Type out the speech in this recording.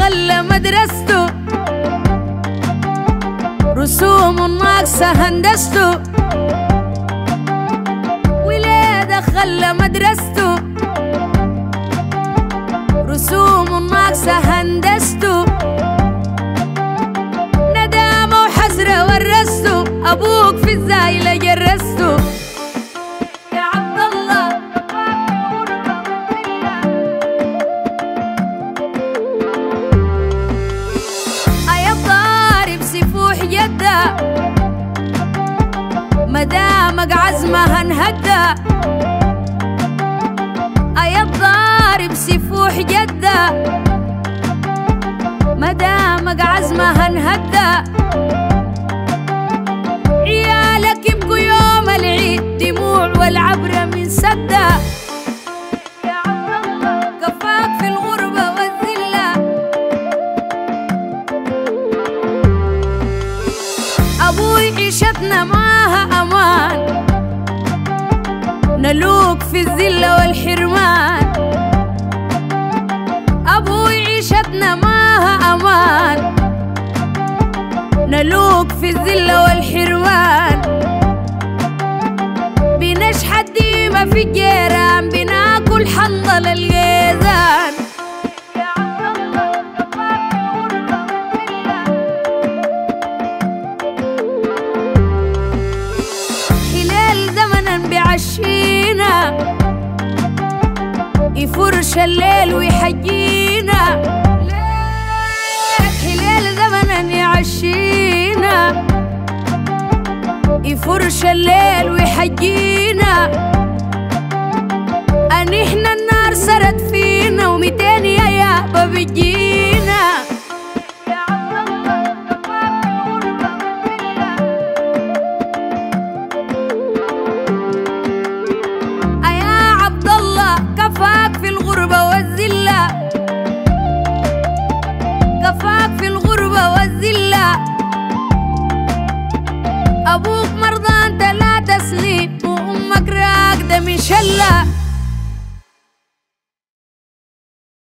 خلى مدرسته رسوم ناقصة هندسته، وليه خلى مدرسته رسوم ناقصة هندسته، ندامة وحسرة ورثته، أبوك في الزايلة جرسته. يا عبد الله أيا الضارب سفوح جدة، مدامك عزمها انهدى. أيا الضارب سفوح جدة، مدامك عزمها انهدى. عيالك يبكوا يوم العيد دموع والعبرة من سدة. يا عبد الله كفاك في الغربة والذلة، أبوي عيشتنا معاها أمان، نلوك في الذلة والحرمان. أبوي عيشتنا معاها أمان، نلوك في الذلة والحرمان. بنشحت ديما في الجيران، بناكل حنظل الجيزان. يا عبد الله كفاك في الغربة والذلة، خلال زمنا بعشينا يفرش الليل ويحجينا. خلال زمنا يعشينا يفرش الليل ويحجينا. أن إحنا النار سرت